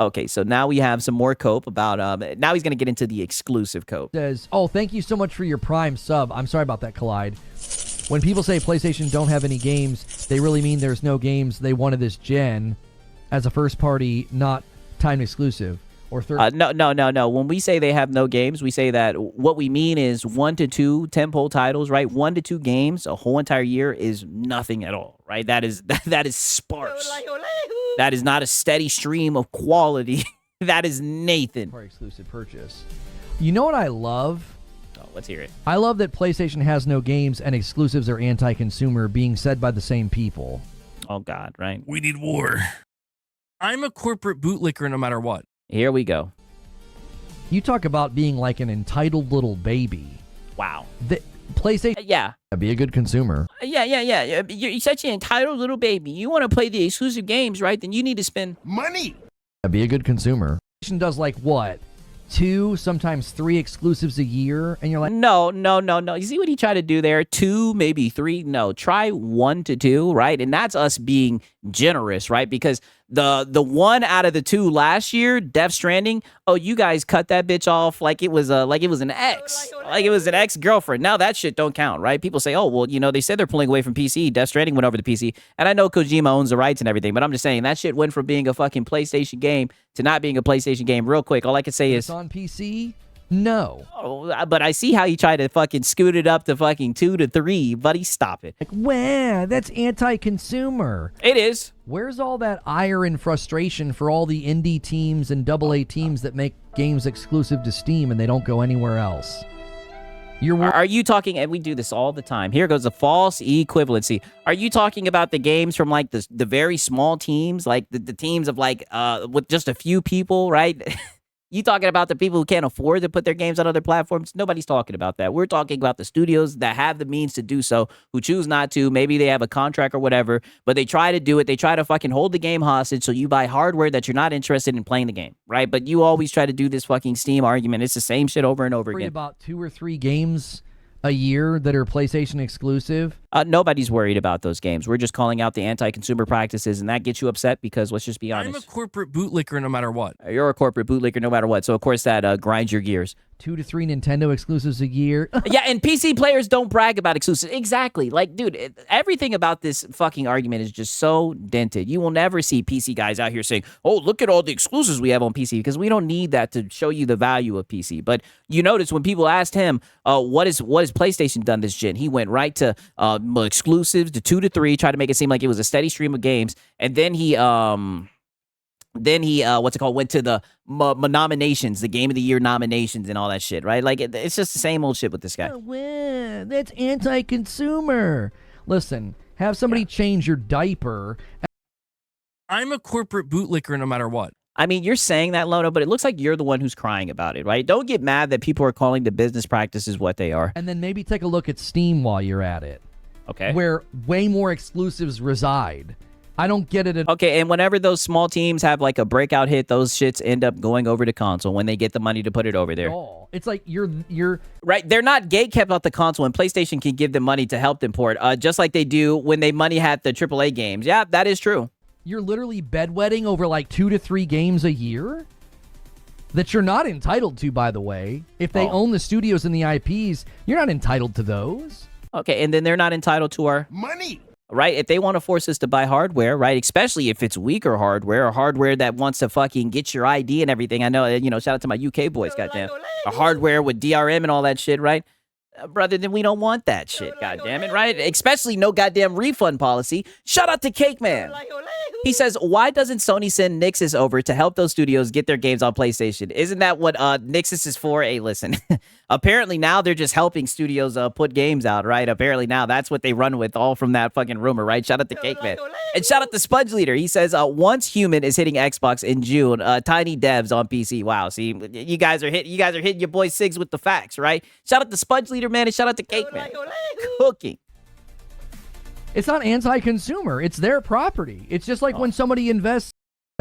Okay, so now we have some more cope about, now he's going to get into the exclusive cope. Says, oh, thank you so much for your Prime sub. I'm sorry about that, Collide. When people say PlayStation don't have any games, they really mean there's no games they wanted this gen as a first party, not time exclusive. Or third. No. When we say they have no games, we say that what we mean is 1 to 2 tentpole titles, right? 1 to 2 games a whole entire year is nothing at all, right? That is sparse. That is not a steady stream of quality. That is Nathan. For exclusive purchase. You know what I love? Oh, let's hear it. I love that PlayStation has no games and exclusives are anti-consumer, being said by the same people. Oh God, right? We need war. I'm a corporate bootlicker no matter what. Here we go. You talk about being like an entitled little baby. Wow. The PlayStation, Yeah. be a good consumer. Yeah. You're such an entitled little baby. You want to play the exclusive games, right? Then you need to spend Money. Be a good consumer. PlayStation does like what? 2, sometimes 3 exclusives a year, and you're like, No. You see what he tried to do there? 2, maybe 3. No, try 1 to 2, right? And that's us being generous, right? Because the 1 out of the 2 last year, Death Stranding, oh, you guys cut that bitch off like it was an ex, like it was an ex-girlfriend. Now that shit don't count, right? People say, oh, well, you know, they said they're pulling away from PC. Death Stranding went over to PC, and I know Kojima owns the rights and everything, but I'm just saying that shit went from being a fucking PlayStation game to not being a PlayStation game. Real quick, all I can say is it's on PC? No. Oh, but I see how you try to fucking scoot it up to fucking 2 to 3, buddy. Stop it. Like, wow, that's anti-consumer. It is. Where's all that ire and frustration for all the indie teams and AA teams that make games exclusive to Steam and they don't go anywhere else? Are you talking, and we do this all the time, here goes a false equivalency. Are you talking about the games from like the very small teams, like the teams of like with just a few people, right? You talking about the people who can't afford to put their games on other platforms? Nobody's talking about that. We're talking about the studios that have the means to do so, who choose not to. Maybe they have a contract or whatever, but they try to do it. They try to fucking hold the game hostage, so you buy hardware that you're not interested in playing the game, right? But you always try to do this fucking Steam argument. It's the same shit over and over again. About 2 or 3 games a year that are PlayStation exclusive? Nobody's worried about those games. We're just calling out the anti-consumer practices, and that gets you upset because, let's just be honest, I'm a corporate bootlicker no matter what. You're a corporate bootlicker no matter what. So, of course, that grinds your gears. 2 to 3 Nintendo exclusives a year. Yeah, and PC players don't brag about exclusives. Exactly. Like, dude, everything about this fucking argument is just so dented. You will never see PC guys out here saying, oh, look at all the exclusives we have on PC, because we don't need that to show you the value of PC. But you notice when people asked him, what has PlayStation done this gen? He went right to exclusives to 2 to 3, tried to make it seem like it was a steady stream of games. And then he went to the nominations, the Game of the Year nominations and all that shit, right? Like, it's just the same old shit with this guy. Oh, well, that's anti-consumer. Listen, have somebody change your diaper. I'm a corporate bootlicker no matter what. I mean, you're saying that, Lono, but it looks like you're the one who's crying about it, right? Don't get mad that people are calling the business practices what they are. And then maybe take a look at Steam while you're at it. Okay. Where way more exclusives reside. I don't get it at Okay, and whenever those small teams have like a breakout hit, those shits end up going over to console when they get the money to put it over there. all. It's like you're right. They're not gatekept off the console, and PlayStation can give them money to help them port, just like they do when they money had the AAA games. Yeah, that is true. You're literally bedwetting over like 2 to 3 games a year that you're not entitled to, by the way. If they own the studios and the IPs, you're not entitled to those. Okay, and then they're not entitled to our money. Right? If they want to force us to buy hardware, right? Especially if it's weaker hardware or hardware that wants to fucking get your ID and everything. I know, shout out to my UK boys, goddamn. A hardware with DRM and all that shit, right? Brother, then we don't want that shit, goddamn it, right? Especially no goddamn refund policy. Shout out to Cake Man. He says, why doesn't Sony send Nixus over to help those studios get their games on PlayStation? Isn't that what Nixus is for? Hey, listen, apparently now they're just helping studios put games out, right? Apparently now that's what they run with, all from that fucking rumor, right? Shout out to Cake Man. And shout out to Sponge Leader. He says, once Human is hitting Xbox in June, Tiny Devs on PC. Wow, see, you guys are hitting your boy Sigs with the facts, right? Shout out to Sponge Leader, man, and shout out to Cake Man. Cooking. It's not anti-consumer. It's their property. It's just like when somebody invests.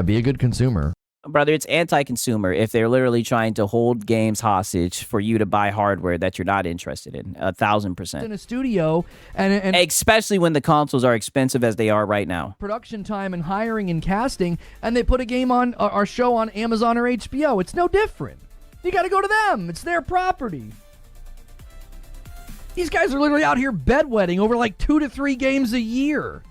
Be a good consumer. Brother, it's anti-consumer if they're literally trying to hold games hostage for you to buy hardware that you're not interested in. 1,000%. In a studio and especially when the consoles are expensive as they are right now. production time and hiring and casting, and they put a game on our show on Amazon or HBO. It's no different. You got to go to them. It's their property. These guys are literally out here bedwetting over like 2 to 3 games a year.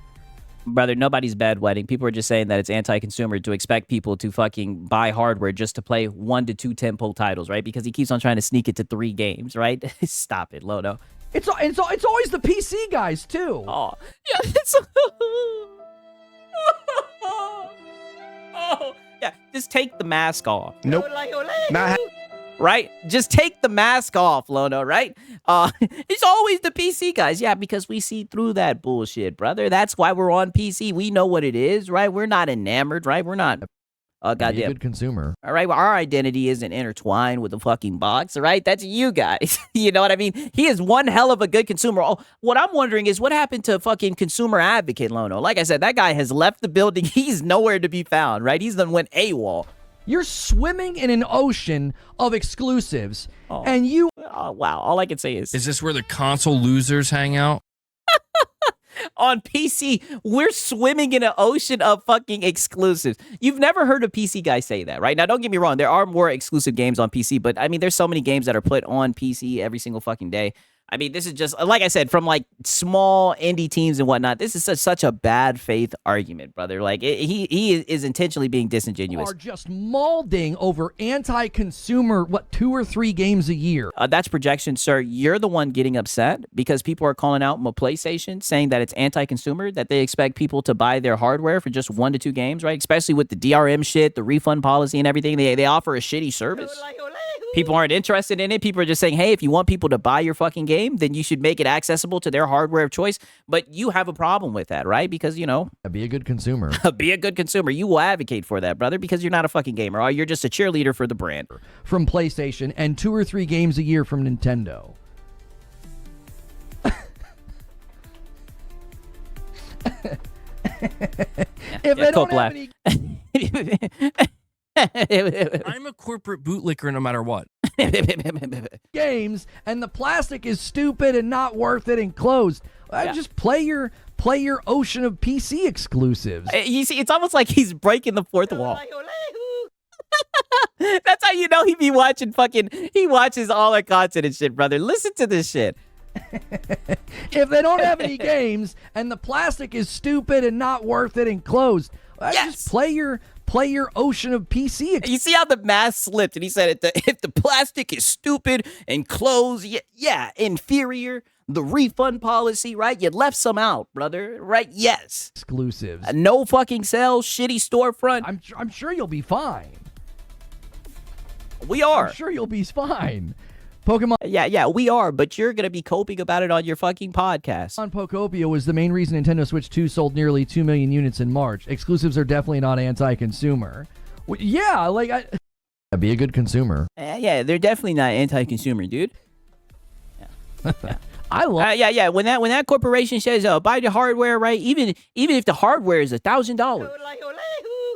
Brother, nobody's bedwetting. People are just saying that it's anti-consumer to expect people to fucking buy hardware just to play 1 to 2 tentpole titles, right? Because he keeps on trying to sneak it to 3 games, right? Stop it, Lono. It's always the PC guys too. Oh, yeah, oh, yeah. Just take the mask off. Nope. Not Right? Just take the mask off, Lono, right? It's always the PC guys. Yeah, because we see through that bullshit, brother. That's why we're on PC. We know what it is, right? We're not enamored, right? We're not Be a goddamn good consumer. all right, well, our identity isn't intertwined with the fucking box, all right? That's you guys. You know what I mean? He is one hell of a good consumer. Oh, what I'm wondering is what happened to fucking consumer advocate Lono? Like I said, that guy has left the building. He's nowhere to be found, right? He's done went AWOL. You're swimming in an ocean of exclusives, Oh. and you Oh, wow. All I can say is Is this where the console losers hang out? on PC, we're swimming in an ocean of fucking exclusives. You've never heard a PC guy say that, right? Now, don't get me wrong. There are more exclusive games on PC, but I mean, there's so many games that are put on PC every single fucking day. I mean, this is just, like I said, from like small indie teams and whatnot, this is such a bad faith argument, brother. Like, he is intentionally being disingenuous. are just molding over anti-consumer, 2 or 3 games a year. That's projection, sir. You're the one getting upset because people are calling out PlayStation, saying that it's anti-consumer, that they expect people to buy their hardware for just 1 to 2 games, right? Especially with the DRM shit, the refund policy and everything. They offer a shitty service. People aren't interested in it. People are just saying, hey, if you want people to buy your fucking game, then you should make it accessible to their hardware of choice. But you have a problem with that, right? Because, you know, Be a good consumer. be a good consumer. You will advocate for that, brother, because you're not a fucking gamer. Or you're just a cheerleader for the brand. From PlayStation and 2 or 3 games a year from Nintendo. If they don't have any I'm a corporate bootlicker no matter what. games and the plastic is stupid and not worth it and closed, just play your ocean of PC exclusives. You see, it's almost like he's breaking the fourth wall. That's how you know he watches all our content and shit, brother. Listen to this shit. If they don't have any games and the plastic is stupid and not worth it and closed, just play your ocean of PC. You see how the mask slipped and he said, if the plastic is stupid and closed, yeah, inferior, the refund policy, right? You left some out, brother, right? Yes. Exclusives. No fucking sales, shitty storefront. I'm sure you'll be fine. We are. I'm sure you'll be fine. Pokemon Yeah, we are, but you're going to be coping about it on your fucking podcast. Pokopia was the main reason Nintendo Switch 2 sold nearly 2 million units in March. Exclusives are definitely not anti-consumer. Yeah, like be a good consumer. Yeah, they're definitely not anti-consumer, dude. Yeah. I love Yeah. When that corporation says, buy the hardware, right? Even if the hardware is $1,000,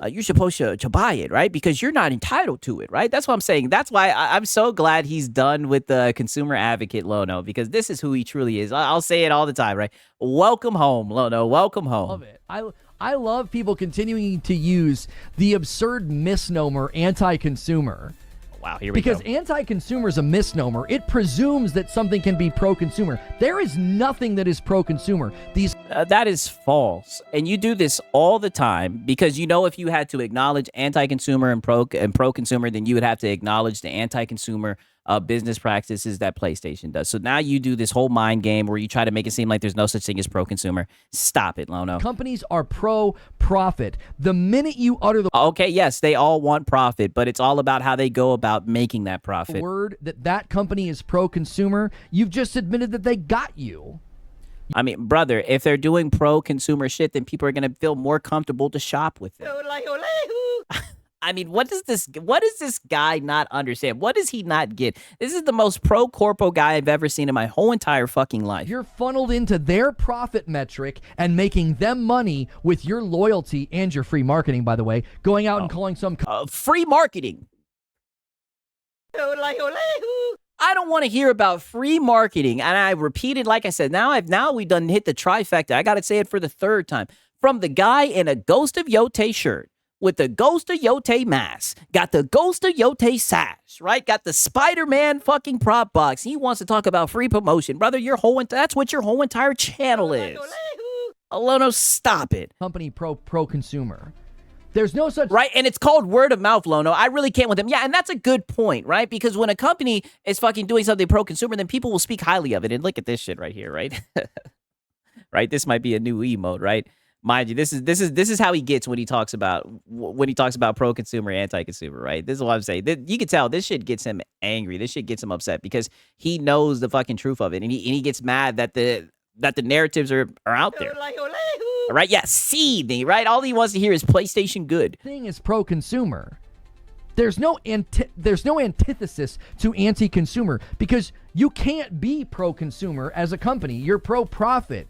you're supposed to buy it, right? Because you're not entitled to it, right? That's what I'm saying. That's why I'm so glad he's done with the consumer advocate Lono, because this is who he truly is. I'll say it all the time, right? Welcome home, Lono. Welcome home. love it. I love people continuing to use the absurd misnomer anti-consumer. Wow, here we Because go. anti-consumer is a misnomer. It presumes that something can be pro-consumer. There is nothing that is pro-consumer. These That is false. And you do this all the time because you know if you had to acknowledge anti-consumer and pro-consumer, then you would have to acknowledge the anti-consumer business practices that PlayStation does. So now you do this whole mind game where you try to make it seem like there's no such thing as pro-consumer. Stop it, Lono. companies are pro-profit. The minute you utter the Okay, yes, they all want profit, but it's all about how they go about making that profit. word that company is pro-consumer, you've just admitted that they got you. I mean, brother, if they're doing pro-consumer shit, then people are going to feel more comfortable to shop with them. I mean, what does this guy not understand? What does he not get? This is the most pro corpo guy I've ever seen in my whole entire fucking life. You're funneled into their profit metric and making them money with your loyalty and your free marketing, by the way, going out and calling some free marketing. I don't want to hear about free marketing. And I repeated, like I said, now we done hit the trifecta. I got to say it for the third time. From the guy in a Ghost of Yote shirt with the Ghost of Yote mask, got the Ghost of Yote sash, right? Got the Spider-Man fucking prop box. He wants to talk about free promotion. Brother, that's what your whole entire channel is. Alono, stop it. company pro-consumer. There's no such... Right, and it's called word of mouth, Lono. I really can't with them. Yeah, and that's a good point, right? Because when a company is fucking doing something pro-consumer, then people will speak highly of it. And look at this shit right here, right? Right, this might be a new emote, right? Mind you, this is how he gets when he talks about pro-consumer, anti-consumer, right? This is what I'm saying. You can tell this shit gets him angry. This shit gets him upset because he knows the fucking truth of it, and he gets mad that the narratives are out there. All right, yeah, seething, right? All he wants to hear is PlayStation good. Thing is pro-consumer. There's no antithesis to anti-consumer because you can't be pro-consumer as a company. You're pro-profit.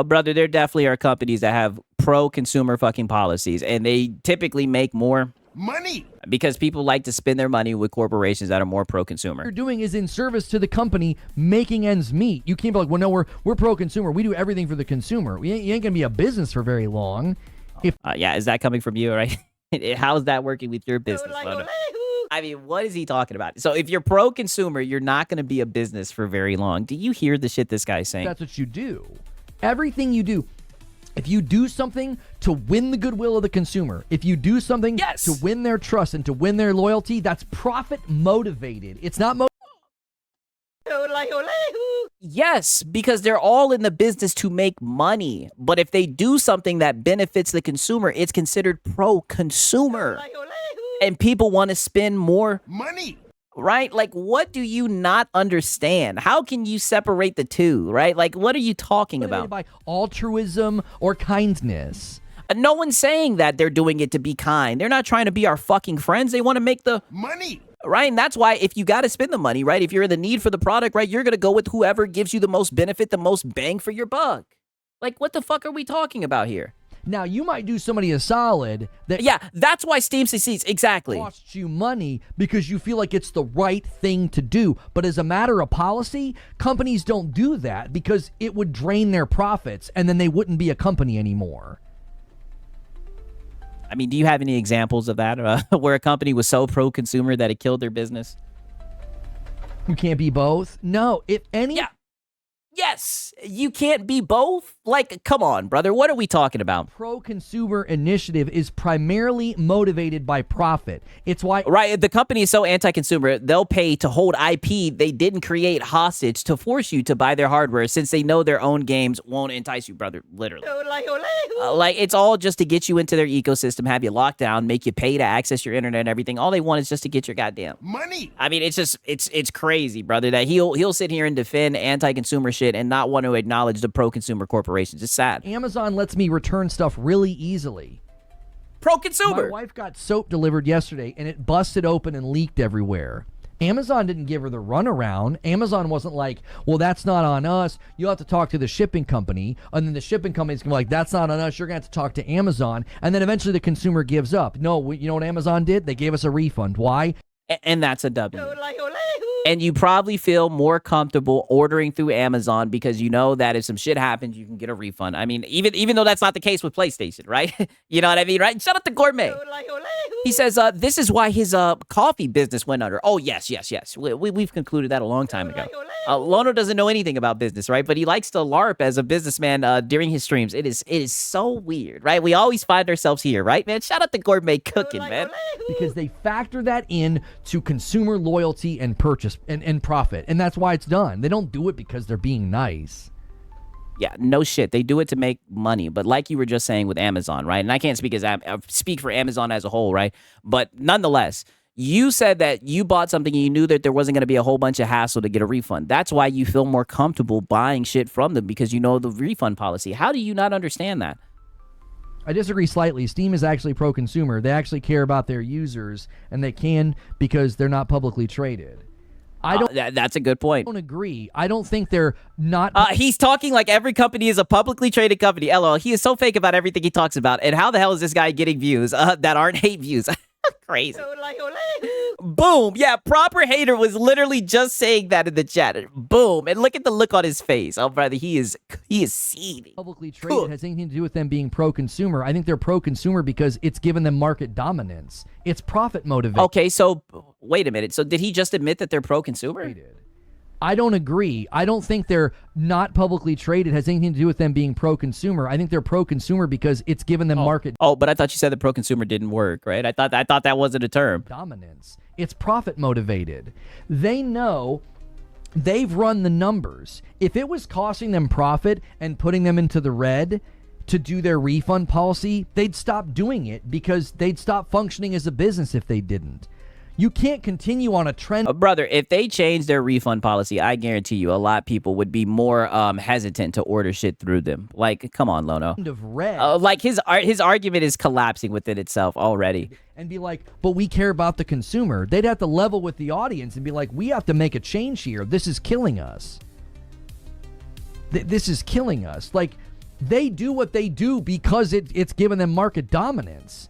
Brother, there definitely are companies that have pro-consumer fucking policies, and they typically make more money because people like to spend their money with corporations that are more pro-consumer. What you're doing is in service to the company, making ends meet. You can't be like, well, no, we're pro-consumer. We do everything for the consumer. You ain't gonna be a business for very long. Yeah, is that coming from you, right? How's that working with your business? I mean, what is he talking about? So if you're pro-consumer, you're not going to be a business for very long. Do you hear the shit this guy's saying? That's what you do. Everything you do, if you do something to win the goodwill of the consumer, if you do something to win their trust and to win their loyalty, that's profit motivated. It's not Yes, because they're all in the business to make money. But if they do something that benefits the consumer, it's considered pro-consumer. And people want to spend more money. Right? Like, what do you not understand? How can you separate the two, right? Like, what are you talking about? By altruism or kindness. No one's saying that they're doing it to be kind. They're not trying to be our fucking friends. They want to make the money. Right? And that's why if you got to spend the money, right? If you're in the need for the product, right? You're going to go with whoever gives you the most benefit, the most bang for your buck. Like, what the fuck are we talking about here? Now, you might do somebody a solid that... Yeah, that's why Steam succeeds. Exactly. Costs you money because you feel like it's the right thing to do. But as a matter of policy, companies don't do that because it would drain their profits and then they wouldn't be a company anymore. I mean, do you have any examples of that where a company was so pro-consumer that it killed their business? You can't be both? No. If any... Yeah. Yes, you can't be both. Like, come on, brother. What are we talking about? Pro-consumer initiative is primarily motivated by profit. It's why... Right, the company is so anti-consumer, they'll pay to hold IP they didn't create hostage to force you to buy their hardware since they know their own games won't entice you, brother, literally. Like, it's all just to get you into their ecosystem, have you locked down, make you pay to access your internet and everything. All they want is just to get your goddamn money. I mean, it's just, it's crazy, brother, that he'll sit here and defend anti-consumer shit and not want to acknowledge the pro-consumer corporations. It's sad. Amazon lets me return stuff really easily. Pro-consumer. My wife got soap delivered yesterday, and it busted open and leaked everywhere. Amazon didn't give her the runaround. Amazon wasn't like, well, that's not on us. You'll have to talk to the shipping company. And then the shipping company's going to be like, that's not on us. You're going to have to talk to Amazon. And then eventually the consumer gives up. No, you know what Amazon did? They gave us a refund. Why? And that's a W. And you probably feel more comfortable ordering through Amazon because you know that if some shit happens, you can get a refund. I mean, even though that's not the case with PlayStation, right? You know what I mean, right? Shout out to Gourmet. He says, this is why his coffee business went under. Oh, yes. We've concluded that a long time ago. Lono doesn't know anything about business, right? But he likes to LARP as a businessman during his streams. It is so weird, right? We always find ourselves here, right, man? Shout out to Gourmet Cooking, man. Because they factor that in to consumer loyalty and purchase and profit. And that's why it's done. They don't do it because they're being nice. Yeah, no shit. They do it to make money. But like you were just saying with Amazon, right? And I can't speak for Amazon as a whole, right? But nonetheless, you said that you bought something and you knew that there wasn't going to be a whole bunch of hassle to get a refund. That's why you feel more comfortable buying shit from them because you know the refund policy. How do you not understand that? I disagree slightly. Steam is actually pro-consumer. They actually care about their users, and they can because they're not publicly traded. That's a good point. I don't agree. I don't think they're not. He's talking like every company is a publicly traded company. LOL. He is so fake about everything he talks about. And how the hell is this guy getting views that aren't hate views? Crazy. Boom. Yeah, proper hater was literally just saying that in the chat. Boom. And look at the look on his face. Oh, brother, he is seething. Publicly traded has anything to do with them being pro-consumer. I think they're pro-consumer because it's given them market dominance. It's profit motivated. Okay, so wait a minute. So did he just admit that they're pro-consumer? I don't agree. I don't think they're not publicly traded has anything to do with them being pro-consumer. I think they're pro-consumer because it's given them market. Oh, but I thought you said the pro-consumer didn't work, right? I thought that wasn't a term. Dominance. It's profit motivated. They know. They've run the numbers. If it was costing them profit and putting them into the red to do their refund policy, they'd stop doing it because they'd stop functioning as a business if they didn't. You can't continue on a trend. Brother, if they change their refund policy, I guarantee you a lot of people would be more hesitant to order shit through them. Like, come on, Lono. Of red. Like, his argument is collapsing within itself already. And be like, but we care about the consumer. They'd have to level with the audience and be like, we have to make a change here. This is killing us. This is killing us. Like, they do what they do because it's given them market dominance.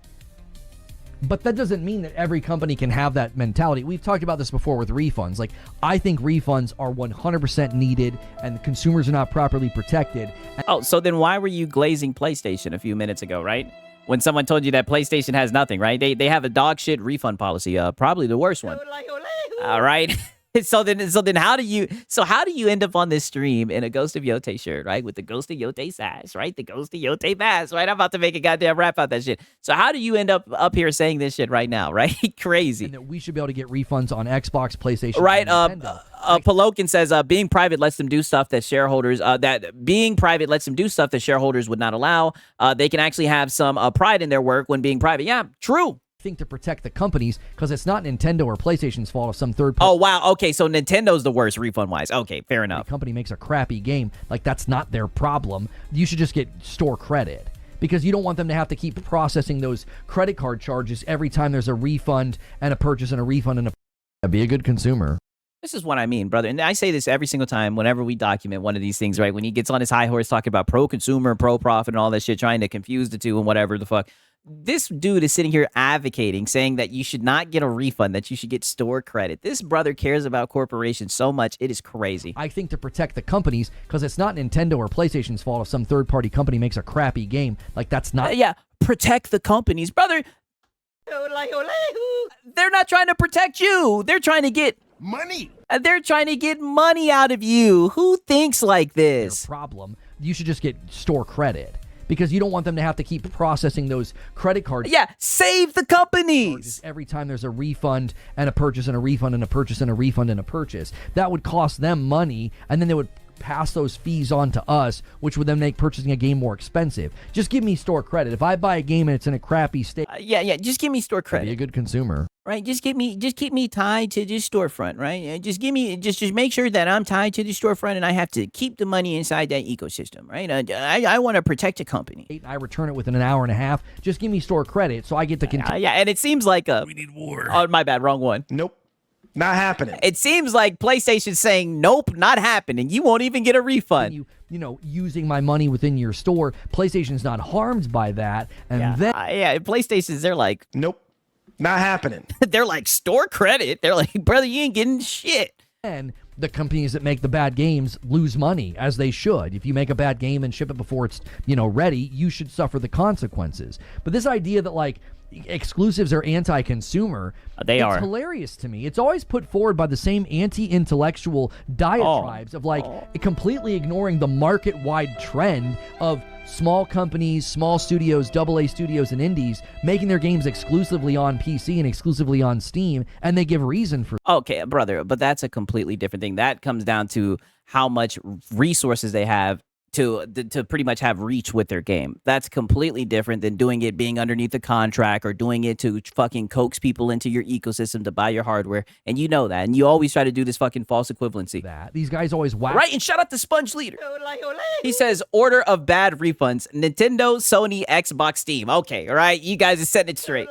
But that doesn't mean that every company can have that mentality. We've talked about this before with refunds. Like, I think refunds are 100% needed and the consumers are not properly protected. Oh, so then why were you glazing PlayStation a few minutes ago, right? When someone told you that PlayStation has nothing, right? They have a dog shit refund policy, probably the worst one. All right. So then how do you end up on this stream in a Ghost of Yote shirt, right? With the Ghost of Yote sash, right? The Ghost of Yote mask, right? I'm about to make a goddamn rap out that shit. So how do you end up here saying this shit right now, right? Crazy. And that we should be able to get refunds on Xbox, PlayStation, right? And Nintendo. Pelokin says being private lets them do stuff that shareholders would not allow. They can actually have some pride in their work when being private. Yeah, true. Think to protect the companies because it's not Nintendo or PlayStation's fault if some third party. Oh wow, okay, so Nintendo's the worst refund wise. Okay, fair enough. Company makes a crappy game, like that's not their problem. You should just get store credit because you don't want them to have to keep processing those credit card charges every time there's a refund and a purchase and a refund and a. Be a good consumer. This is what I mean, brother. And I say this every single time whenever we document one of these things, right? When he gets on his high horse talking about pro-consumer, pro-profit and all that shit, trying to confuse the two and whatever the fuck. This dude is sitting here advocating, saying that you should not get a refund, that you should get store credit. This brother cares about corporations so much, it is crazy. I think to protect the companies, because it's not Nintendo or PlayStation's fault if some third-party company makes a crappy game. Like, that's not... yeah, protect the companies. Brother, they're not trying to protect you. They're trying to get... money. They're trying to get money out of you. Who thinks like this? Problem. You should just get store credit. Because you don't want them to have to keep processing those credit cards. Yeah, save the companies. Every time there's a refund and a purchase and a refund and a purchase and a refund and a purchase. That would cost them money, and then they would pass those fees on to us, which would then make purchasing a game more expensive. Just give me store credit. If I buy a game and it's in a crappy state... yeah, just give me store credit. Be a good consumer. Right, just keep me tied to this storefront, right? Just make sure that I'm tied to the storefront and I have to keep the money inside that ecosystem, right? I want to protect a company. I return it within an hour and a half. Just give me store credit so I get to continue. Yeah, and it seems like we need war. Oh, my bad, wrong one. Nope. Not happening. It seems like PlayStation's saying, nope, not happening. You won't even get a refund. You know, using my money within your store. PlayStation's not harmed by that. And then... PlayStation's, they're like... nope. Not happening. They're like, store credit? They're like, brother, you ain't getting shit. And the companies that make the bad games lose money, as they should. If you make a bad game and ship it before it's, ready, you should suffer the consequences. But this idea that, like, exclusives are anti-consumer, it's hilarious to me. It's always put forward by the same anti-intellectual diatribes of, like, completely ignoring the market-wide trend of small companies, small studios, AA studios, and indies making their games exclusively on PC and exclusively on Steam, and they give reason for... Okay, brother, but that's a completely different thing. That comes down to how much resources they have to pretty much have reach with their game. That's completely different than doing it being underneath a contract or doing it to fucking coax people into your ecosystem to buy your hardware. And you know that. And you always try to do this fucking false equivalency. That these guys always whack. Right, and shout out to Sponge Leader. He says, order of bad refunds. Nintendo, Sony, Xbox, Steam. Okay, all right? You guys are setting it straight.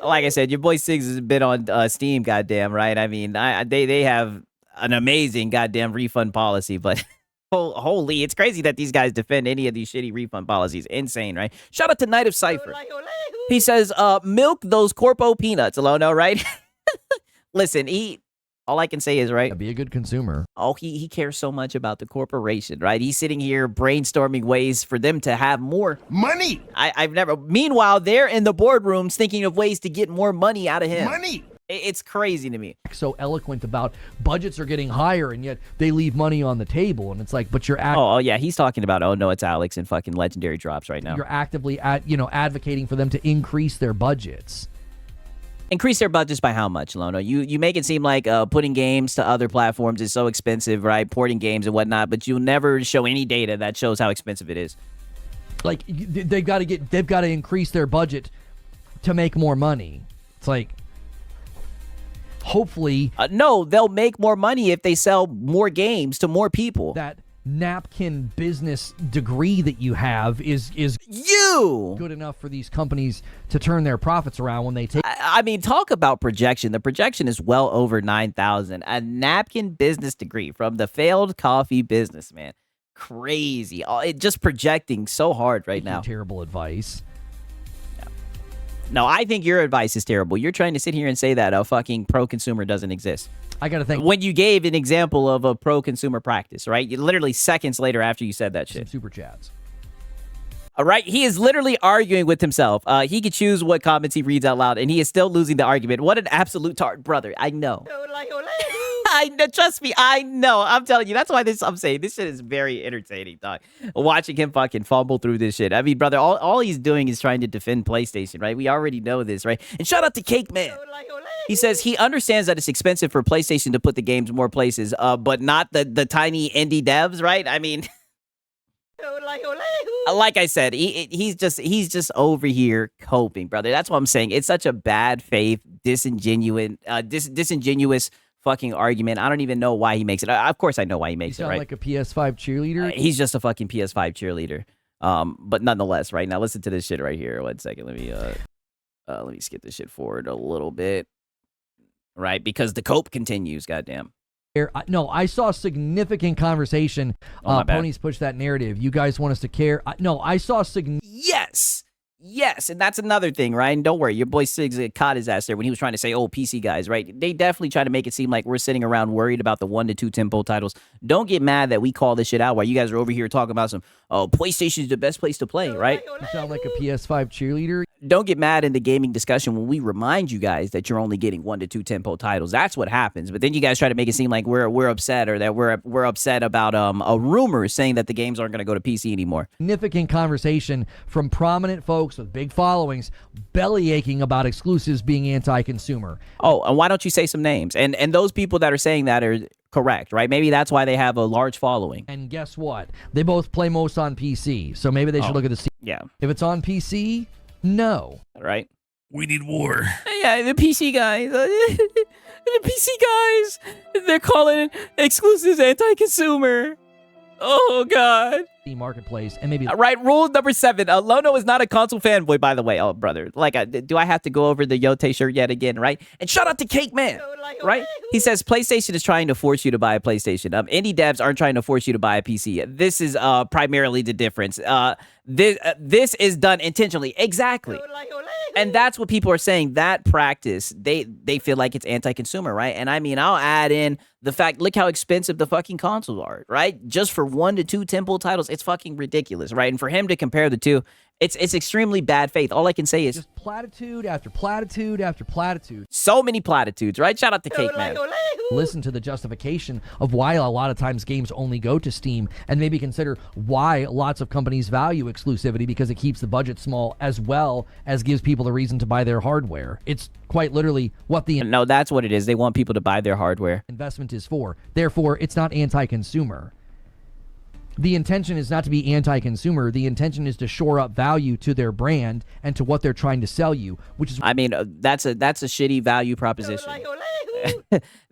Like I said, your boy Siggs has been on Steam, goddamn, right? I mean, they have an amazing goddamn refund policy, but... Holy, it's crazy that these guys defend any of these shitty refund policies. Insane, right? Shout out to Knight of Cypher. He says, milk those corpo peanuts, Alono, right? Listen, all I can say is, right? Be a good consumer. Oh, he cares so much about the corporation, right? He's sitting here brainstorming ways for them to have more Money. I've never. Meanwhile, they're in the boardrooms thinking of ways to get more money out of him. Money. It's crazy to me. So eloquent about budgets are getting higher, and yet they leave money on the table, and it's like, but you're Oh yeah, he's talking about no, it's Alex and fucking legendary drops right now. You're actively advocating for them to increase their budgets. Increase their budgets by how much, Lono? You make it seem like putting games to other platforms is so expensive, right? Porting games and whatnot, but you'll never show any data that shows how expensive it is. Like they've got to increase their budget to make more money. It's like, hopefully, no, they'll make more money if they sell more games to more people. That napkin business degree that you have is good enough for these companies to turn their profits around when they take. I mean, talk about projection. The projection is well over 9,000. A napkin business degree from the failed coffee businessman. Crazy. It just projecting so hard right now. Terrible advice. No, I think your advice is terrible. You're trying to sit here and say that a fucking pro-consumer doesn't exist. I got to think. When you gave an example of a pro-consumer practice, right? Literally seconds later after you said that shit. Some super chats. All right, he is literally arguing with himself. He could choose what comments he reads out loud, and he is still losing the argument. What an absolute tart, brother. I know. I know. Trust me, I know. I'm telling you. That's why I'm saying this shit is very entertaining, dog. Watching him fucking fumble through this shit. I mean, brother, all he's doing is trying to defend PlayStation, right? We already know this, right? And shout out to Cake Man. He says he understands that it's expensive for PlayStation to put the games more places, but not the tiny indie devs, right? I mean... Like I said, he's just over here coping, brother. That's what I'm saying. It's such a bad faith, disingenuous fucking argument. I don't even know why he makes it. Of course, I know why he makes it. Right? Like a PS5 cheerleader. He's just a fucking PS5 cheerleader. But nonetheless, right now, listen to this shit right here. 1 second. Let me skip this shit forward a little bit, right? Because the cope continues. Goddamn. No, I saw significant conversation. Ponies push that narrative. You guys want us to care? No, I saw Yes, and that's another thing, right? And don't worry, your boy Siggs caught his ass there when he was trying to say, PC guys, right? They definitely try to make it seem like we're sitting around worried about the 1 to 2 tempo titles. Don't get mad that we call this shit out while you guys are over here talking about some, PlayStation is the best place to play, right? You sound like a PS5 cheerleader. Don't get mad in the gaming discussion when we remind you guys that you're only getting 1 to 2 tempo titles. That's what happens. But then you guys try to make it seem like we're upset or that we're upset about a rumor saying that the games aren't going to go to PC anymore. Significant conversation from prominent folks with big followings belly aching about exclusives being anti-consumer. Oh, and why don't you say some names? And those people that are saying that are correct, right? Maybe that's why they have a large following. And guess what? They both play most on PC. So maybe they should look at the Yeah. If it's on PC, no. Right? We need war. Yeah, the PC guys. The PC guys. They're calling it exclusives anti-consumer. Oh, God. Marketplace and maybe right. Rule number 7. Lono is not a console fanboy, by the way. Oh, brother. Like, do I have to go over the Yote shirt yet again, right? And shout out to Cake Man, right? He says PlayStation is trying to force you to buy a PlayStation. Indie devs aren't trying to force you to buy a PC. This is primarily the difference. This is done intentionally. Exactly. And that's what people are saying. That practice, they feel like it's anti-consumer, right? And I mean, I'll add in the fact, look how expensive the fucking consoles are, right? Just for 1 to 2 temple titles, it's fucking ridiculous, right? And for him to compare the two, it's extremely bad faith. All I can say is just platitude after platitude after platitude. So many platitudes, right? Shout out to Cake Man. Listen to the justification of why a lot of times games only go to Steam, and maybe consider why lots of companies value exclusivity, because it keeps the budget small as well as gives people the reason to buy their hardware. It's quite literally what the No, that's what it is. They want people to buy their hardware. Investment is for. Therefore, it's not anti-consumer. The intention is not to be anti-consumer. The intention is to shore up value to their brand and to what they're trying to sell you, which is I mean, that's a shitty value proposition.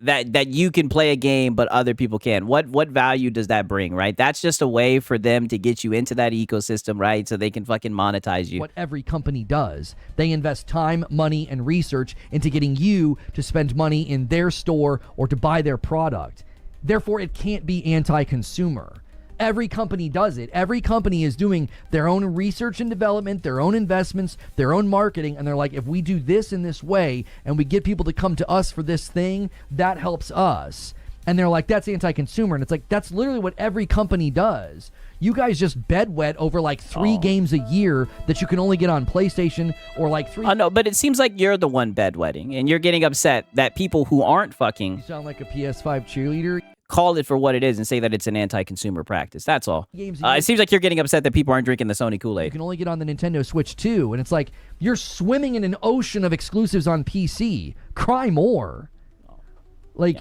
that you can play a game, but other people can. What value does that bring, right? That's just a way for them to get you into that ecosystem, right? So they can fucking monetize you. what every company does. They invest time, money, and research into getting you to spend money in their store or to buy their product. Therefore, it can't be anti-consumer. Every company does it. Every company is doing their own research and development, their own investments, their own marketing, and they're like, if we do this in this way and we get people to come to us for this thing, that helps us. And they're like, that's anti-consumer. And it's like, that's literally what every company does. You guys just bedwet over like 3 games a year that you can only get on PlayStation, or like 3. Oh, no, but it seems like you're the one bedwetting, and you're getting upset that people who aren't fucking You sound like a PS5 cheerleader. call it for what it is and say that it's an anti-consumer practice. That's all. Games It seems like you're getting upset that people aren't drinking the Sony You Kool-Aid. can only get on the Nintendo Switch 2, and it's like you're swimming in an ocean of exclusives on PC. Cry more. Like,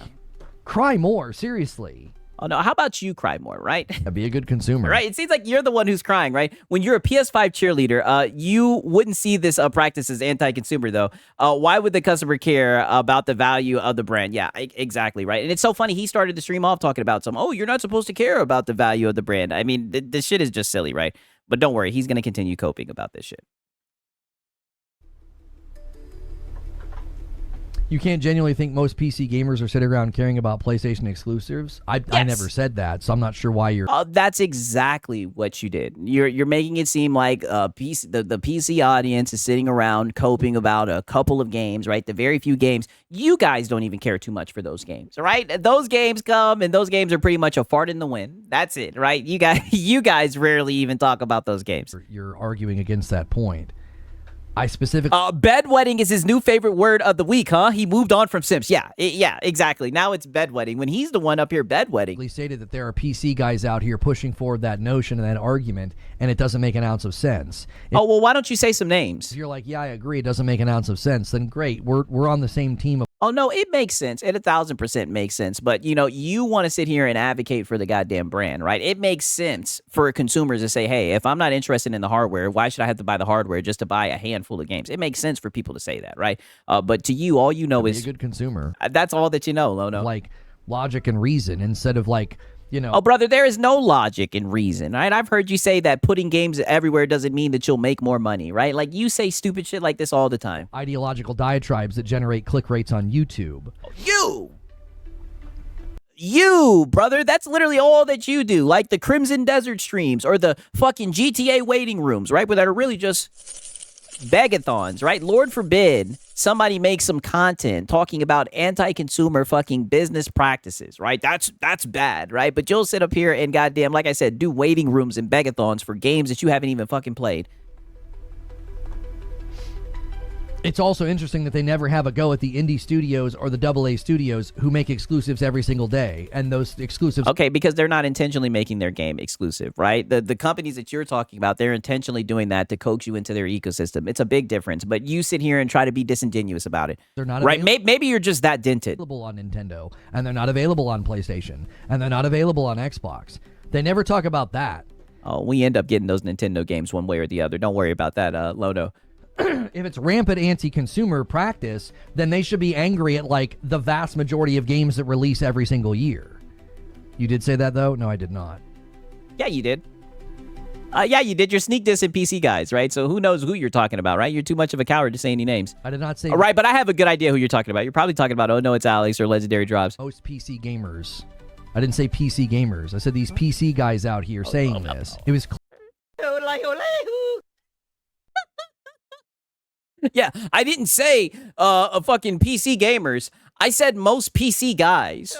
cry more, seriously. Oh, no, how about you cry more, right? Be a good consumer. Right? It seems like you're the one who's crying, right? When you're a PS5 cheerleader, you wouldn't see this practice as anti-consumer, though. Why would the customer care about the value of the brand? Yeah, exactly, right? And it's so funny. He started the stream off talking about you're not supposed to care about the value of the brand. I mean, this shit is just silly, right? But don't worry. He's going to continue coping about this shit. You can't genuinely think most PC gamers are sitting around caring about PlayStation exclusives. I never said that, so I'm not sure why you're... That's exactly what you did. You're making it seem like the PC audience is sitting around coping about a couple of games, right? The very few games. You guys don't even care too much for those games, right? Those games come, and those games are pretty much a fart in the wind. That's it, right? You guys rarely even talk about those games. You're arguing against that point. I specifically... bedwetting is his new favorite word of the week, huh? He moved on from Sims. Yeah, exactly. Now it's bedwetting when he's the one up here bedwetting. stated that there are PC guys out here pushing forward that notion and that argument, and it doesn't make an ounce of sense. Well, why don't you say some names? If you're like, yeah, I agree, it doesn't make an ounce of sense, then great. We're on the same team. Oh, no, it makes sense. It 1,000% makes sense. But, you want to sit here and advocate for the goddamn brand, right? It makes sense for consumers to say, hey, if I'm not interested in the hardware, why should I have to buy the hardware just to buy a handful of games? It makes sense for people to say that, right? But to you, all you know is... Be a good consumer. That's all that you know, Lono. Like, logic and reason instead of like... Oh, brother, there is no logic and reason, right? I've heard you say that putting games everywhere doesn't mean that you'll make more money, right? Like, you say stupid shit like this all the time. Ideological diatribes that generate click rates on YouTube. You, brother, that's literally all that you do. Like the Crimson Desert streams or the fucking GTA waiting rooms, right? But that are really just begathons, right? Lord forbid somebody makes some content talking about anti-consumer fucking business practices, right? That's bad, right? But you'll sit up here and goddamn, like I said, do waiting rooms and begathons for games that you haven't even fucking played. It's also interesting that they never have a go at the indie studios or the AA studios who make exclusives every single day. And those exclusives... Okay, because they're not intentionally making their game exclusive, right? The companies that you're talking about, they're intentionally doing that to coax you into their ecosystem. It's a big difference. But you sit here and try to be disingenuous about it. They're not right? Maybe you're just that dented. Available on Nintendo, and they're not available on PlayStation, and they're not available on Xbox. They never talk about that. Oh, we end up getting those Nintendo games one way or the other. Don't worry about that, Lono. If it's rampant anti-consumer practice, then they should be angry at, like, the vast majority of games that release every single year. You did say that, though? No, I did not. Yeah, you did. Yeah, you did. You're sneak dissing PC guys, right? So who knows who you're talking about, right? You're too much of a coward to say any names. I did not say... All right, but I have a good idea who you're talking about. You're probably talking about, oh, no, it's Alex or Legendary Drops. Most PC gamers. I didn't say PC gamers. I said these PC guys out here saying this. It was... Yeah, I didn't say a fucking PC gamers. I said most PC guys.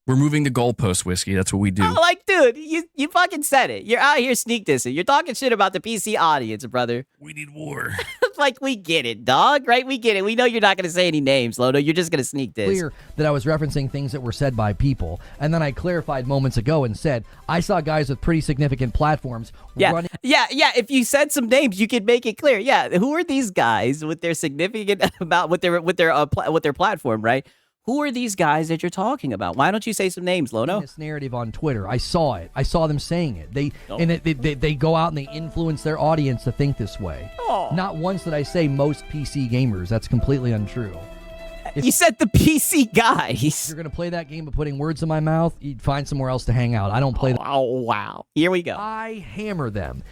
We're moving the goalpost, Whiskey. That's what we do. Oh, like, dude, you fucking said it. You're out here sneak dissing. You're talking shit about the PC audience, brother. We need war. Like, we get it, dog, right? We get it. We know you're not going to say any names, Lono. You're just going to sneak diss. Clear that I was referencing things that were said by people. And then I clarified moments ago and said, I saw guys with pretty significant platforms running... Yeah. If you said some names, you could make it clear. Yeah, who are these guys with their significant amount, with their platform, right? Who are these guys that you're talking about? Why don't you say some names, Lono? This narrative on Twitter. I saw it. I saw them saying it. They go out and they influence their audience to think this way. Oh. Not once did I say most PC gamers. That's completely untrue. You said the PC guys. If you're gonna play that game of putting words in my mouth, you'd find somewhere else to hang out. I don't play that. Oh, wow. Here we go. I hammer them.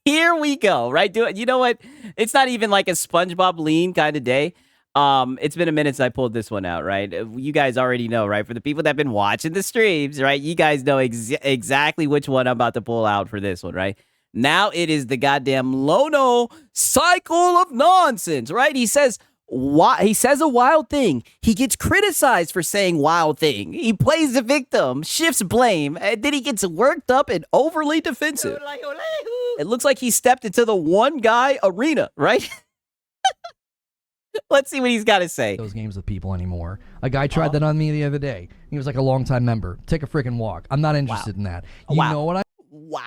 Here we go, right? Do it. You know what? It's not even like a SpongeBob lean kind of day. It's been a minute since I pulled this one out, right? You guys already know, right? For the people that have been watching the streams, right? You guys know exactly which one I'm about to pull out for this one, right? Now it is the goddamn Lono cycle of nonsense, right? He says a wild thing. He gets criticized for saying wild thing. He plays the victim, shifts blame, and then he gets worked up and overly defensive. It looks like he stepped into the one guy arena, right? Let's see what he's got to say. Those games with people anymore. A guy tried that on me the other day. He was like a longtime member. Take a freaking walk. I'm not interested in that. You know what Wow.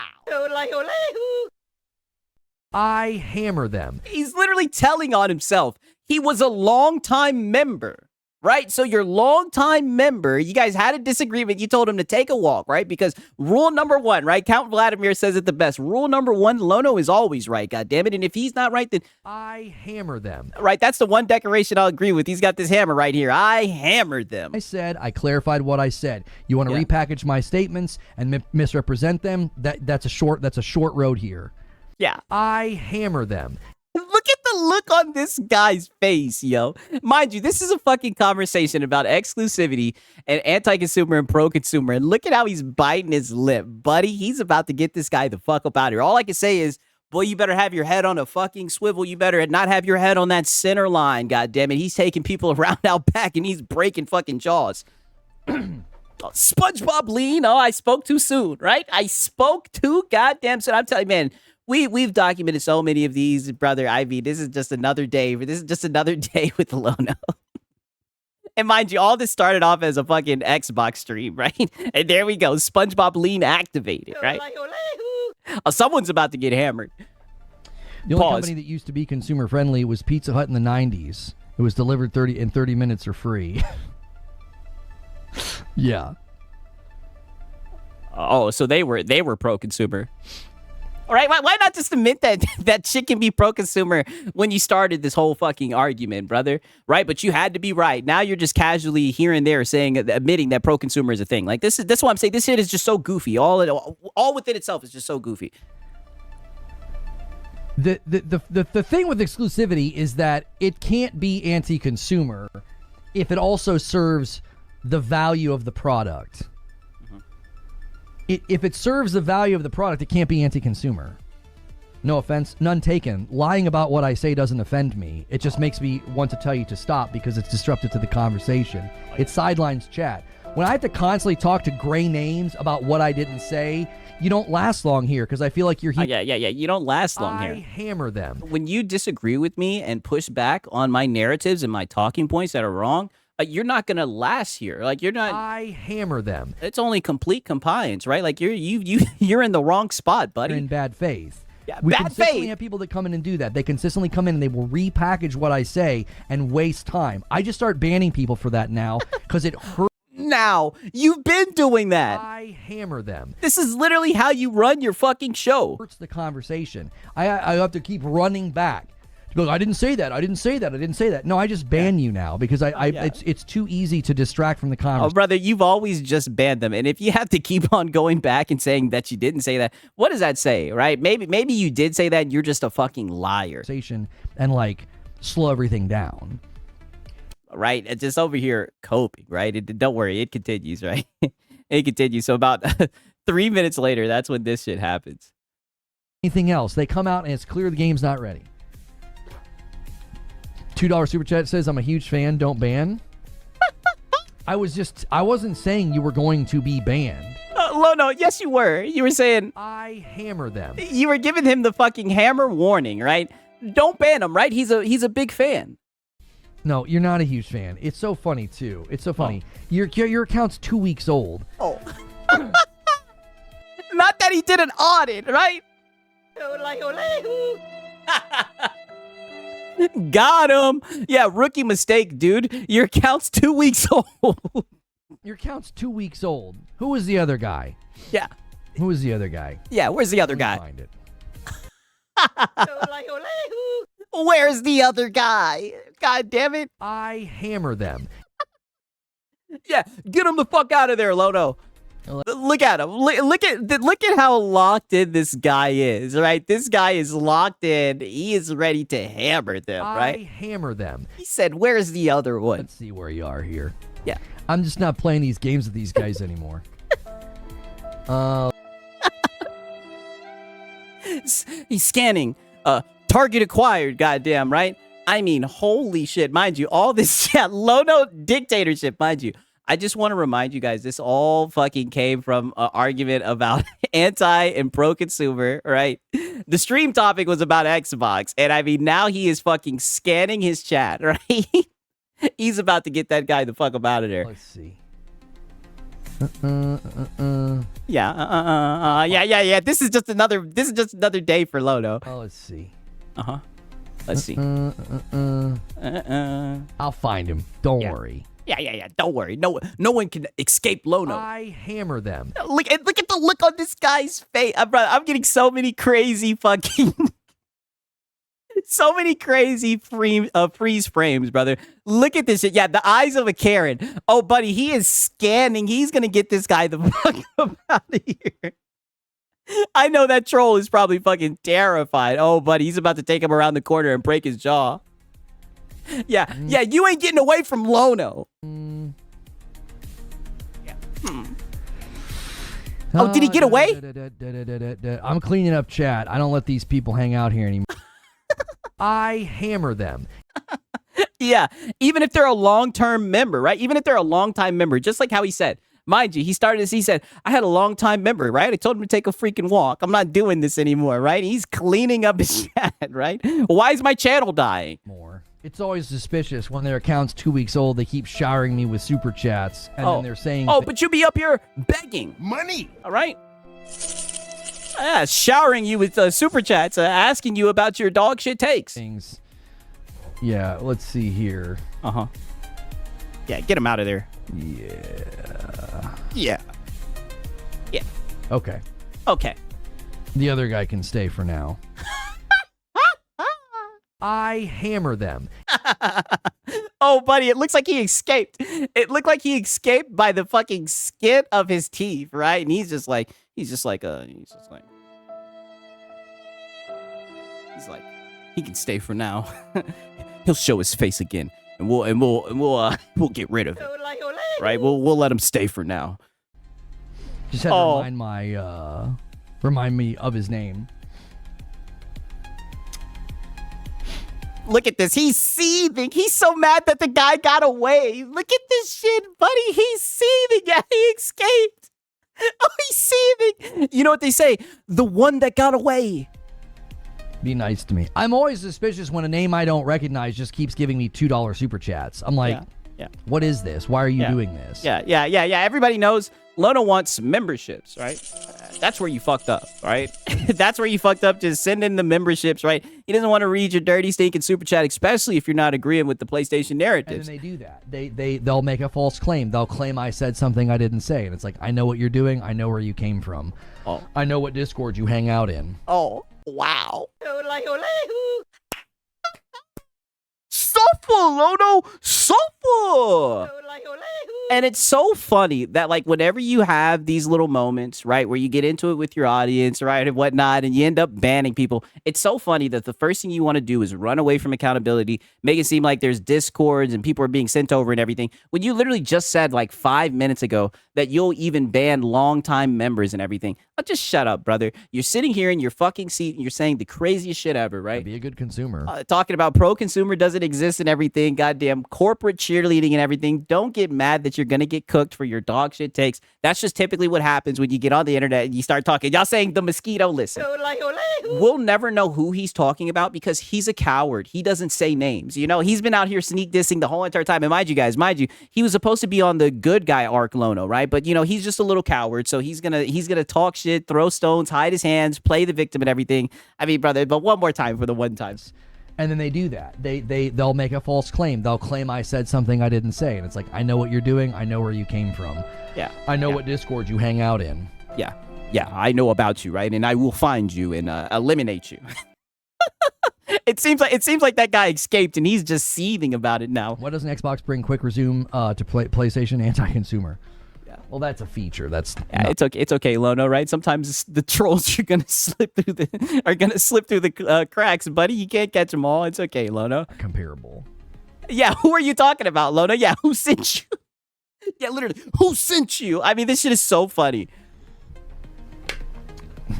I hammer them. He's literally telling on himself. He was a longtime member, right? So your longtime member, you guys had a disagreement. You told him to take a walk, right? Because rule number one, right? Count Vladimir says it the best. Rule number one, Lono is always right, goddammit. And if he's not right, then I hammer them. Right, that's the one decoration I'll agree with. He's got this hammer right here. I hammered them. I clarified what I said. You want to repackage my statements and misrepresent them? That's a short road here. Yeah. I hammer them. Look at the look on this guy's face, yo. Mind you, this is a fucking conversation about exclusivity and anti-consumer and pro-consumer. And look at how he's biting his lip. Buddy, he's about to get this guy the fuck up out of here. All I can say is, boy, you better have your head on a fucking swivel. You better not have your head on that center line, goddammit. He's taking people around out back and he's breaking fucking jaws. SpongeBob lean. Oh, I spoke too soon, right? I spoke too goddamn soon. I'm telling you, man. We've documented so many of these, brother Ivy. This is just another day. This is just another day with Lono. And mind you, all this started off as a fucking Xbox stream, right? And there we go. SpongeBob lean activated, right? Oh, someone's about to get hammered. The only company that used to be consumer friendly was Pizza Hut in the 90s. It was delivered 30 minutes or free. Yeah. Oh, so they were pro-consumer. All right, why not just admit that shit can be pro-consumer when you started this whole fucking argument, brother? Right, but you had to be right. Now you're just casually here and there admitting that pro-consumer is a thing. Like that's why I'm saying this shit is just so goofy. All within itself is just so goofy. The thing with exclusivity is that it can't be anti-consumer if it also serves the value of the product. If it serves the value of the product, it can't be anti-consumer. No offense, none taken. Lying about what I say doesn't offend me. It just makes me want to tell you to stop because it's disruptive to the conversation. It sidelines chat. When I have to constantly talk to gray names about what I didn't say, you don't last long here because I feel like you're here. Yeah. You don't last long here. I hammer them. When you disagree with me and push back on my narratives and my talking points that are wrong, you're not gonna last here. Like you're not. I hammer them. It's only complete compliance, right? Like you're in the wrong spot, buddy. You're in bad faith. Yeah, we bad consistently faith. have people that come in and do that. They consistently come in and they will repackage what I say and waste time. I just start banning people for that now because it hurts. Now you've been doing that. I hammer them. This is literally how you run your fucking show. Hurts the conversation. I have to keep running back. Look, I didn't say that. I didn't say that. I didn't say that. No, I just ban you now because it's too easy to distract from the conversation. Oh, brother, you've always just banned them. And if you have to keep on going back and saying that you didn't say that, what does that say, right? Maybe you did say that and you're just a fucking liar. And like slow everything down. Right? It's just over here coping, right? Don't worry, it continues, right? It continues. So about 3 minutes later, that's when this shit happens. Anything else? They come out and it's clear the game's not ready. $2 super chat says, I'm a huge fan, don't ban. I wasn't saying you were going to be banned. Lono, yes you were. You were saying I hammer them. You were giving him the fucking hammer warning, right? Don't ban him, right? He's a big fan. No, you're not a huge fan. It's so funny too. It's so funny. Your account's 2 weeks old. Oh. Not that he did an audit, right? Got him. Yeah, rookie mistake, dude. Your account's 2 weeks old. Your account's 2 weeks old. Who was the other guy? Yeah. Who was the other guy? Yeah, where's the other Let me guy? Find it. Where's the other guy? God damn it. I hammer them. Yeah, get him the fuck out of there, Lono. Look at him. Look at how locked in this guy is, right? This guy is locked in. He is ready to hammer them, right? I hammer them. He said, where's the other one? Let's see where you are here. Yeah. I'm just not playing these games with these guys anymore. He's scanning. Target acquired, goddamn, right? I mean, holy shit. Mind you, all this, Lono dictatorship, mind you. I just want to remind you guys, this all fucking came from an argument about anti and pro-consumer, right? The stream topic was about Xbox, and I mean, now he is fucking scanning his chat, right? He's about to get that guy the fuck up out of there. Let's see. Yeah. This is just another day for Lono. Oh, let's see. Let's see. I'll find him. Don't worry. Yeah. Don't worry. No one can escape Lono. I hammer them. Look at the look on this guy's face, bro. I'm getting so many crazy fucking, so many crazy freeze frames, brother. Look at this shit. Yeah, the eyes of a Karen. Oh, buddy, he is scanning. He's gonna get this guy the fuck up out of here. I know that troll is probably fucking terrified. Oh, buddy, he's about to take him around the corner and break his jaw. Yeah, you ain't getting away from Lono. Oh, did he get away? I'm cleaning up chat. I don't let these people hang out here anymore. I hammer them. Yeah, even if they're a long-term member, right? Even if they're a long-time member, just like how he said. Mind you, he said, I had a long-time member, right? I told him to take a freaking walk. I'm not doing this anymore, right? He's cleaning up his chat, right? Why is my channel dying? More. It's always suspicious when their account's 2 weeks old. They keep showering me with super chats, and then they're saying, "Oh, but you be up here begging Money. all right? Yeah, showering you with super chats, asking you about your dog shit takes." things. Yeah, let's see here. Yeah, get him out of there. Yeah. Yeah. Okay. The other guy can stay for now. I hammer them. Oh, buddy, it looks like he escaped. It looked like he escaped by the fucking skin of his teeth, right? And he's like, he can stay for now. He'll show his face again, and we'll get rid of him, right? We'll let him stay for now. Just had to remind me of his name. Look at this. He's seething. He's so mad that the guy got away. Look at this shit, buddy. He's seething. Yeah, he escaped. Oh, he's seething. You know what they say? The one that got away. Be nice to me. I'm always suspicious when a name I don't recognize just keeps giving me $2 super chats. I'm like, what is this? Why are you doing this? Yeah. Everybody knows Lono wants memberships, right? That's where you fucked up, right? That's where you fucked up. Just send in the memberships, right? He doesn't want to read your dirty, stinking super chat, especially if you're not agreeing with the PlayStation narratives. And then they do that. They'll make a false claim. They'll claim I said something I didn't say. And it's like, I know what you're doing. I know where you came from. Oh. I know what Discord you hang out in. Oh, wow. Suffer, Lono, suffer. And it's so funny that, like, whenever you have these little moments, right, where you get into it with your audience, right, and whatnot, and you end up banning people, it's so funny that the first thing you want to do is run away from accountability, make it seem like there's discords and people are being sent over and everything, when you literally just said, like, 5 minutes ago that you'll even ban longtime members and everything. Oh, just shut up, brother. You're sitting here in your fucking seat and you're saying the craziest shit ever, right? Be a good consumer. Talking about pro-consumer doesn't exist and everything, goddamn corporate cheerleading and everything. Don't get mad that you're going to get cooked for your dog shit takes. That's just typically what happens when you get on the internet and you start talking. Y'all saying the mosquito, listen. We'll never know who he's talking about because he's a coward. He doesn't say names. You know, he's been out here sneak dissing the whole entire time. And mind you, he was supposed to be on the good guy arc, Lono, right? But, you know, he's just a little coward. So he's gonna talk shit, throw stones, hide his hands, play the victim and everything. I mean, brother, but one more time for the one time. And then they do that. They'll make a false claim. They'll claim I said something I didn't say. And it's like, I know what you're doing. I know where you came from. Yeah. I know what Discord you hang out in. Yeah. Yeah. I know about you, right? And I will find you and eliminate you. It seems like that guy escaped and he's just seething about it now. Why doesn't Xbox bring quick resume to PlayStation anti-consumer? Yeah. Well, that's a feature. It's okay. It's okay, Lono. Right? Sometimes the trolls are gonna slip through the cracks, buddy. You can't catch them all. It's okay, Lono. Comparable. Yeah. Who are you talking about, Lono? Yeah. Who sent you? Yeah, literally. Who sent you? I mean, this shit is so funny.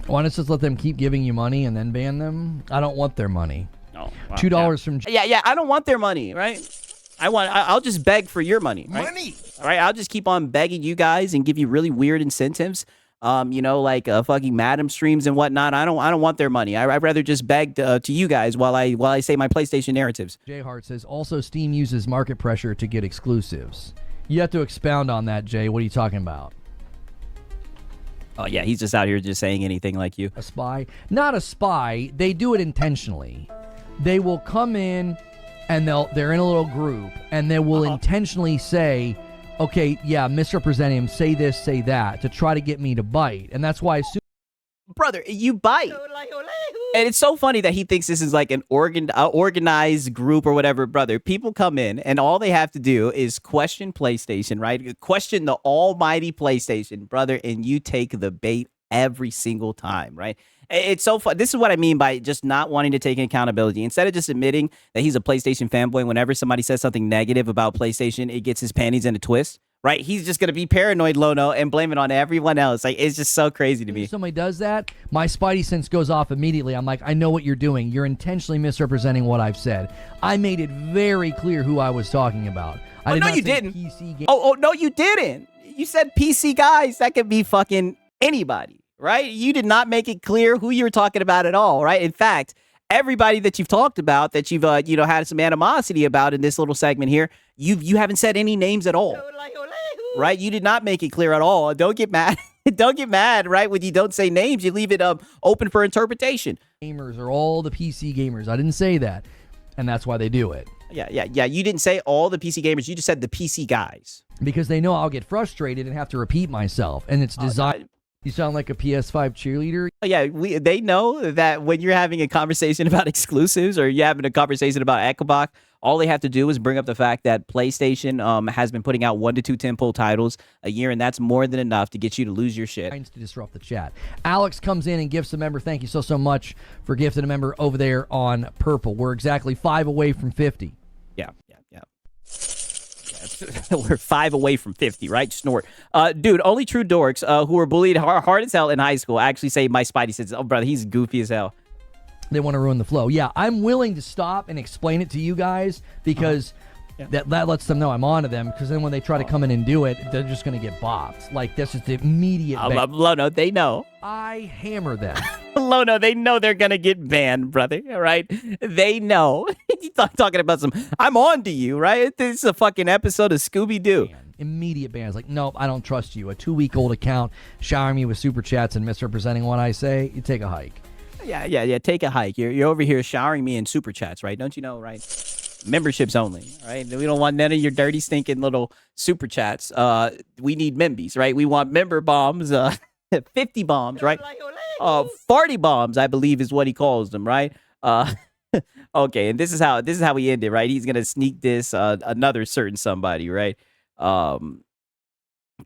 Why not just let them keep giving you money and then ban them? I don't want their money. Oh, wow, $2 from... Yeah, I don't want their money, right? I'll just beg for your money, right? All right, I'll just keep on begging you guys and give you really weird incentives, like fucking Madam streams and whatnot. I don't want their money. I'd rather just beg to you guys while I say my PlayStation narratives. Jay Hart says, also Steam uses market pressure to get exclusives. You have to expound on that, Jay. What are you talking about? Oh, yeah, he's just out here just saying anything like you. A spy? Not a spy. They do it intentionally. They will come in and they're in a little group and they will intentionally say, okay, yeah, misrepresent him, say this, say that, to try to get me to bite. And that's why brother, you bite. And it's so funny that he thinks this is like an organized group or whatever, brother. People come in and all they have to do is question PlayStation, right? Question the almighty PlayStation, brother, and you take the bait every single time, right? It's so fun. This is what I mean by just not wanting to take accountability. Instead of just admitting that he's a PlayStation fanboy, whenever somebody says something negative about PlayStation, it gets his panties in a twist. Right, he's just gonna be paranoid, Lono, and blame it on everyone else. Like, it's just so crazy to me. If somebody does that, my spidey sense goes off immediately. I'm like, I know what you're doing. You're intentionally misrepresenting what I've said. I made it very clear who I was talking about. No, you didn't. PC game. Oh, no, you didn't. You said PC guys. That could be fucking anybody, right? You did not make it clear who you were talking about at all, right? In fact, everybody that you've talked about, that you've had some animosity about in this little segment here, you haven't said any names at all. Right? You did not make it clear at all. Don't get mad. Don't get mad, right? When you don't say names, you leave it open for interpretation. Gamers are all the PC gamers. I didn't say that. And that's why they do it. Yeah. You didn't say all the PC gamers. You just said the PC guys. Because they know I'll get frustrated and have to repeat myself. And it's designed... You sound like a PS5 cheerleader. Yeah, they know that when you're having a conversation about exclusives or you're having a conversation about Ekabok, all they have to do is bring up the fact that PlayStation has been putting out 1 to 2 tentpole titles a year, and that's more than enough to get you to lose your shit. To disrupt the chat. Alex comes in and gifts a member. Thank you so much for gifting a member over there on Purple. We're exactly 5 away from 50. Yeah. We're 5 away from 50, right? Snort. Dude, only true dorks who were bullied hard as hell in high school actually say my Spidey sense. Oh, brother, he's goofy as hell. They want to ruin the flow. Yeah, I'm willing to stop and explain it to you guys because that lets them know I'm on to them, because then when they try to come in and do it, they're just going to get bopped. Like, this is the immediate ban. Lono, they know. I hammer them. Lono, they know they're going to get banned, brother, all right? They know. You're talking about I'm on to you, right? This is a fucking episode of Scooby-Doo. Immediate bans. Like, nope, I don't trust you. A 2-week-old account showering me with super chats and misrepresenting what I say, you take a hike. Yeah. Take a hike. You're over here showering me in super chats, right? Don't you know, right? Memberships only, right? We don't want none of your dirty, stinking little super chats. We need membies, right? We want member bombs, 50 bombs, right? 40 bombs, I believe, is what he calls them, right? Okay, and this is how we end it, right? He's gonna sneak this another certain somebody, right?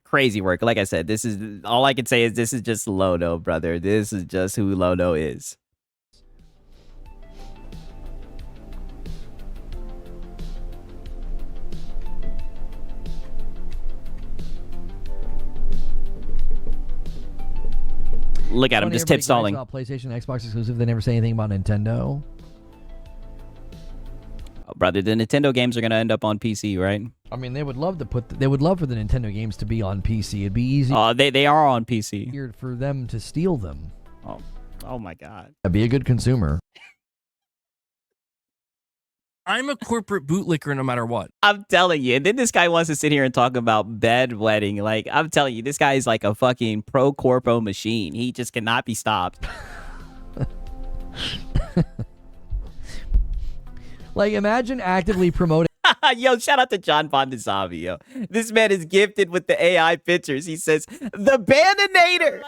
Crazy work. Like I said, this is all I can say is this is just Lono, brother. This is just who Lono is. Look at him, just tip stalling. PlayStation, Xbox exclusive. They never say anything about Nintendo. Oh, brother, the Nintendo games are gonna end up on PC, right? I mean, they would love to they would love for the Nintendo games to be on PC. It'd be easy. They are on PC. For them to steal them. Oh my God. Be a good consumer. I'm a corporate bootlicker no matter what. I'm telling you. And then this guy wants to sit here and talk about bedwetting. Like, I'm telling you, this guy is like a fucking pro corpo machine. He just cannot be stopped. Like, imagine actively promoting. Yo, shout out to John Bondazami, yo. This man is gifted with the AI pictures. He says, the Bandinator.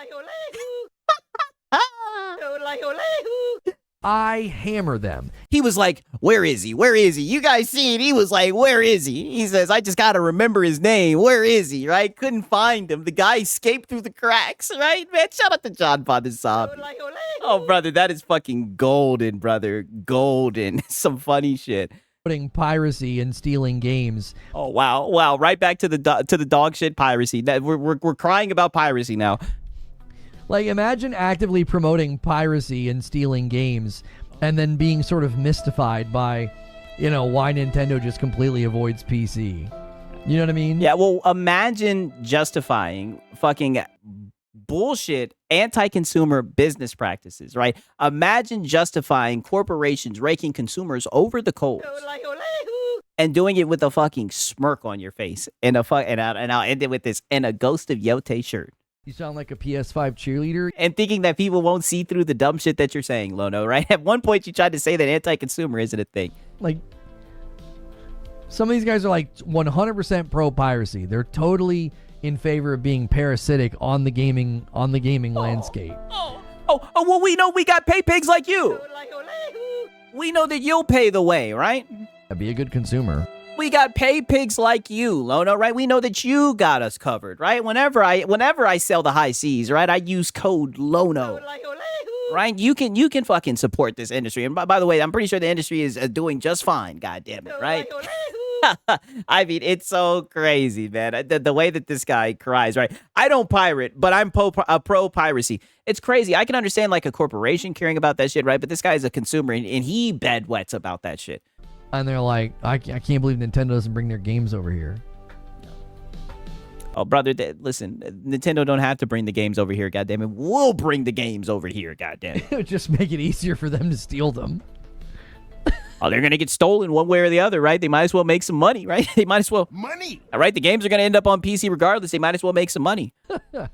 I hammer them. He was like, where is he? Where is he? You guys see it? He was like, where is he? He says, I just got to remember his name. Where is he? Right? Couldn't find him. The guy escaped through the cracks, right? Man, shout out to John Bondazami. Oh, brother, that is fucking golden, brother. Golden. Some funny shit. Putting piracy and stealing games. Oh, wow. Wow. Right back to the dog shit piracy. We're crying about piracy now. Like, imagine actively promoting piracy and stealing games and then being sort of mystified by, you know, why Nintendo just completely avoids PC. You know what I mean? Yeah, well, imagine justifying fucking bullshit anti-consumer business practices, right? Imagine justifying corporations raking consumers over the coals and doing it with a fucking smirk on your face and I'll end it with this, and a Ghost of Yote shirt. You sound like a PS5 cheerleader. And thinking that people won't see through the dumb shit that you're saying, Lono, right? At one point, you tried to say that anti-consumer isn't a thing. Like, some of these guys are like 100% pro piracy. They're totally in favor of being parasitic on the gaming landscape. Well, we know we got pay pigs like you. We know that you'll pay the way, right? Be a good consumer. We got pay pigs like you, Lono, right? We know that you got us covered, right? Whenever I sell the high seas, right, I use code Lono, right? You can fucking support this industry. And by the way, I'm pretty sure the industry is doing just fine. God damn it, right? I mean, it's so crazy, man. The way that this guy cries, right? I don't pirate, but I'm pro piracy. It's crazy. I can understand like a corporation caring about that shit, right? But this guy is a consumer, and he bedwets about that shit. And they're like, I can't believe Nintendo doesn't bring their games over here. Oh, brother, listen, Nintendo don't have to bring the games over here, goddammit. We'll bring the games over here, goddammit. It would just make it easier for them to steal them. Oh, they're going to get stolen one way or the other, right? They might as well make some money, right? They might as well. Money. All right, the games are going to end up on PC regardless. They might as well make some money. Yeah,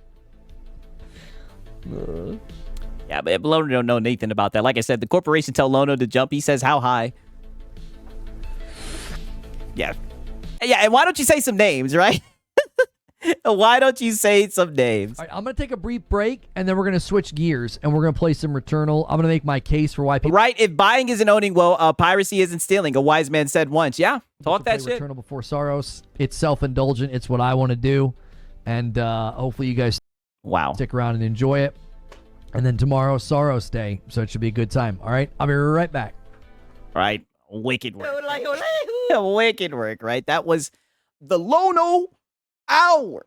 but Lono don't know Nathan about that. Like I said, the corporation tell Lono to jump. He says, how high? Yeah. Yeah, and why don't you say some names, right? Why don't you say some names? All right, I'm going to take a brief break, and then we're going to switch gears, and we're going to play some Returnal. I'm going to make my case for why people... Right, if buying isn't owning, well, piracy isn't stealing. A wise man said once. Yeah, talk that shit. Returnal before Saros. It's self-indulgent. It's what I want to do, and hopefully you guys stick around and enjoy it. And then tomorrow, Saros Day, so it should be a good time. All right, I'll be right back. All right, wicked work. Wicked work, right? That was the Lono Hour.